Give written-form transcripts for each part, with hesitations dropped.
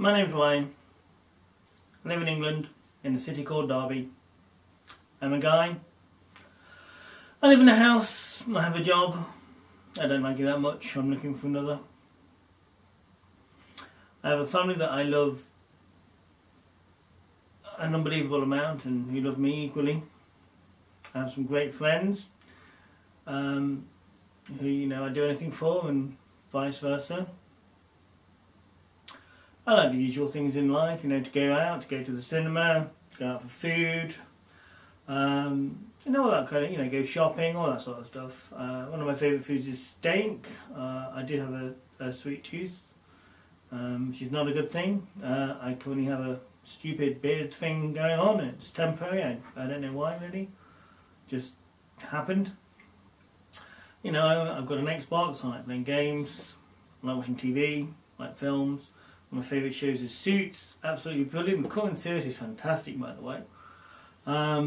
My name's Ryan. I live in England, in a city called Derby. I'm a guy. I live in a house. I have a job. I don't like it that much. I'm looking for another. I have a family that I love an unbelievable amount and who love me equally. I have some great friends who, I do anything for, and vice versa. I like the usual things in life, to go out, to go to the cinema, to go out for food, all that kind of, go shopping, all that sort of stuff. One of my favourite foods is steak. I do have a sweet tooth, which is not a good thing. I currently have a stupid beard thing going on. It's temporary. I don't know why, really. Just happened. I've got an Xbox. I like playing games. I like watching TV. I like films. One of my favourite shows is Suits. Absolutely brilliant. The current series is fantastic, by the way. I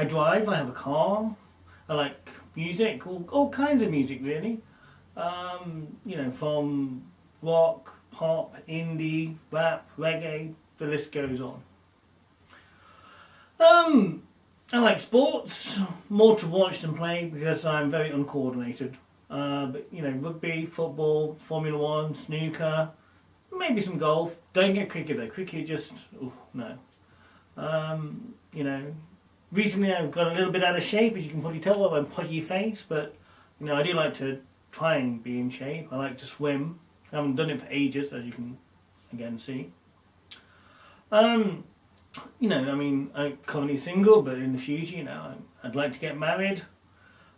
drive. I have a car. I like music. All kinds of music, really. From rock, pop, indie, rap, reggae. The list goes on. I like sports, more to watch than play because I'm very uncoordinated. But rugby, football, Formula 1, snooker, maybe some golf. Don't get cricket though. Cricket just, no. Recently I've got a little bit out of shape, as you can probably tell by my pudgy face, but I do like to try and be in shape. I like to swim. I haven't done it for ages, as you can again see. I'm currently single, but in the future, I'd like to get married,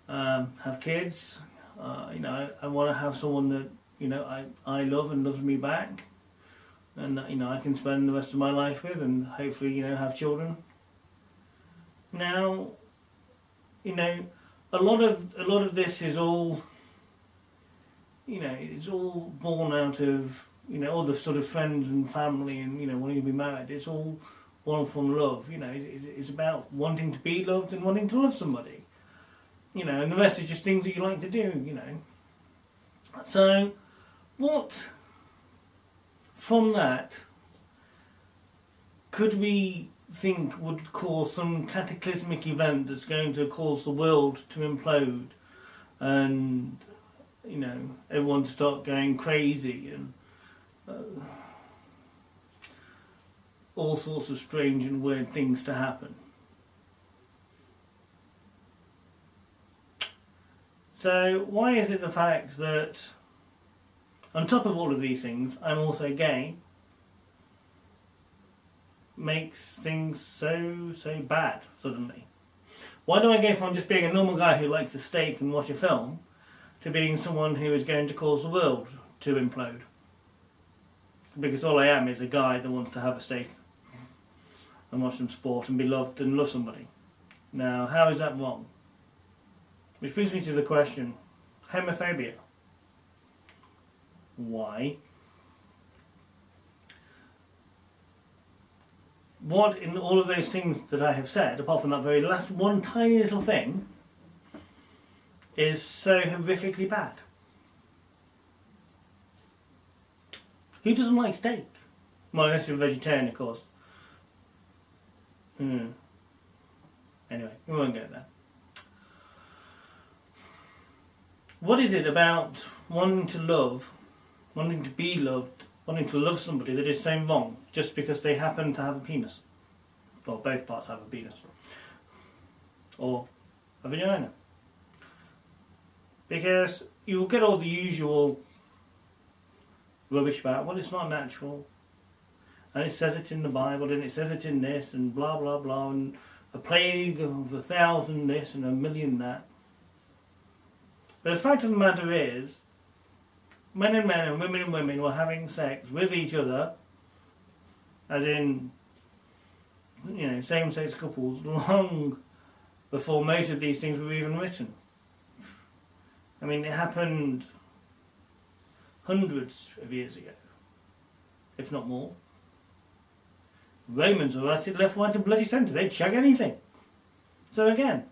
have kids. I want to have someone that, I love and loves me back. And, I can spend the rest of my life with and hopefully, have children. Now, a lot of this is all, it's all born out of, all the sort of friends and family and, wanting to be married. It's all born from love, it's about wanting to be loved and wanting to love somebody. And the rest is just things that you like to do, So, what from that could we think would cause some cataclysmic event that's going to cause the world to implode and, everyone to start going crazy and all sorts of strange and weird things to happen? So why is it the fact that on top of all of these things I'm also gay makes things so bad suddenly? Why do I go from just being a normal guy who likes a steak and watch a film to being someone who is going to cause the world to implode? Because all I am is a guy that wants to have a steak and watch some sport and be loved and love somebody. Now, how is that wrong? Which brings me to the question, homophobia. Why? What in all of those things that I have said, apart from that very last one tiny little thing, is so horrifically bad? Who doesn't like steak? Well, unless you're a vegetarian, of course. Anyway, we won't go there. What is it about wanting to love, wanting to be loved, wanting to love somebody that is so wrong just because they happen to have a penis? Or both parts have a penis. Or a vagina. Because you'll get all the usual rubbish about, well, it's not natural. And it says it in the Bible, and it says it in this, and blah, blah, blah, and a plague of 1,000 this and 1,000,000 that. But the fact of the matter is, men and men and women were having sex with each other, as in, same-sex couples, long before most of these things were even written. I mean, it happened hundreds of years ago, if not more. Romans were at it left, right and bloody centre. They'd chug anything. So again,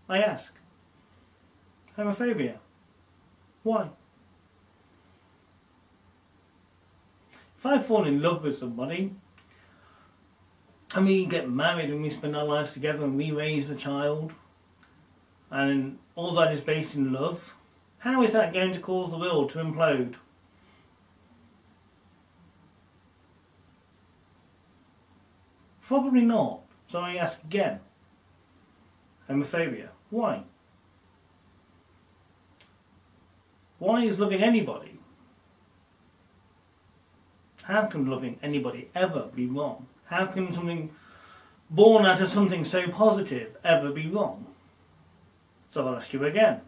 I ask, homophobia. Why? If I fall in love with somebody, and we get married and we spend our lives together and we raise a child, and all that is based in love, how is that going to cause the world to implode? Probably not. So I ask again. Homophobia. Why? Why is loving anybody? How can loving anybody ever be wrong? How can something born out of something so positive ever be wrong? So I'll ask you again.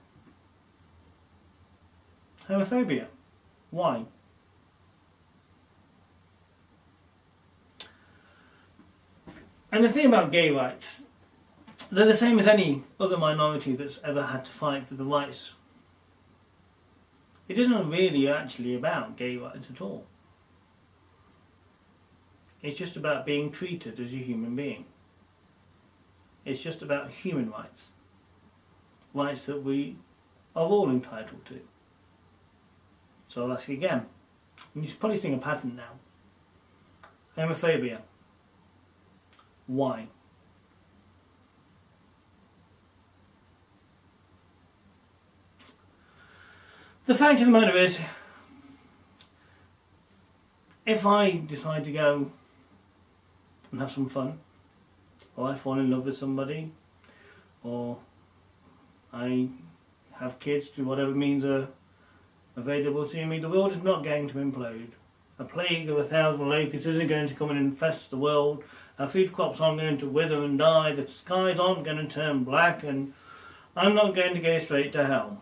Homophobia. Why? And the thing about gay rights, they're the same as any other minority that's ever had to fight for the rights. It isn't really actually about gay rights at all. It's just about being treated as a human being. It's just about human rights. Rights that we are all entitled to. So I'll ask you again. And you're probably seeing a pattern now. Homophobia. Why? The fact of the matter is, if I decide to go and have some fun, or I fall in love with somebody, or I have kids through whatever means are available to me, the world is not going to implode. A plague of 1,000 locusts isn't going to come and infest the world. Our food crops aren't going to wither and die. The skies aren't going to turn black, and I'm not going to go straight to hell.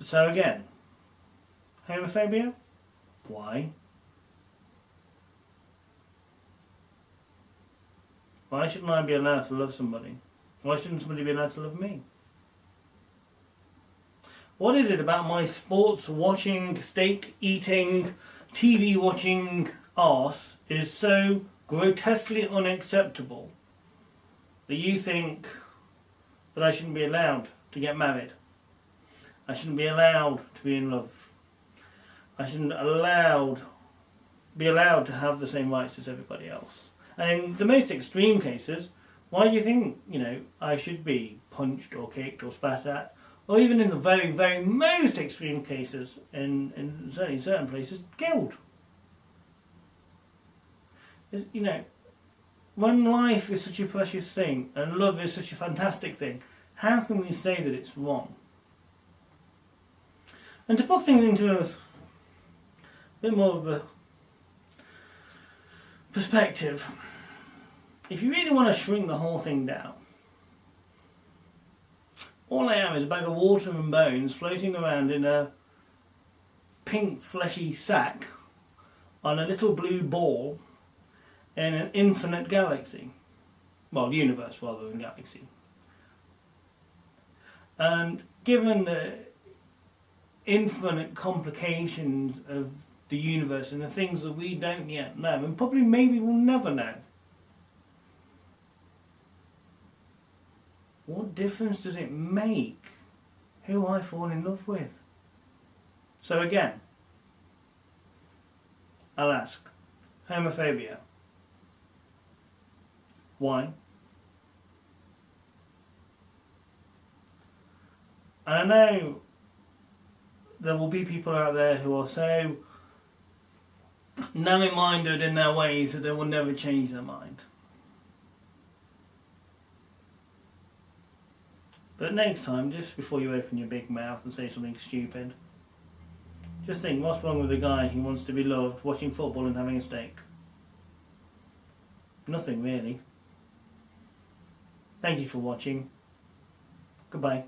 So again, homophobia? Why? Why shouldn't I be allowed to love somebody? Why shouldn't somebody be allowed to love me? What is it about my sports watching, steak eating, TV watching arse is so grotesquely unacceptable that you think that I shouldn't be allowed to get married? I shouldn't be allowed to be in love. I shouldn't be allowed to have the same rights as everybody else. And in the most extreme cases, why do you think, I should be punched or kicked or spat at? Or even in the very, very most extreme cases, in certainly certain places, killed. When life is such a precious thing and love is such a fantastic thing, how can we say that it's wrong? And to put things into a bit more of a perspective, if you really want to shrink the whole thing down, all I am is a bag of water and bones floating around in a pink fleshy sack on a little blue ball in an infinite galaxy. Well, universe rather than galaxy. And given the infinite complications of the universe and the things that we don't yet know, and probably maybe we'll never know, what difference does it make who I fall in love with? So again, I'll ask, homophobia. Why? And I know there will be people out there who are so narrow-minded in their ways that they will never change their mind. But next time, just before you open your big mouth and say something stupid, just think, what's wrong with a guy who wants to be loved, watching football and having a steak? Nothing really. Thank you for watching. Goodbye.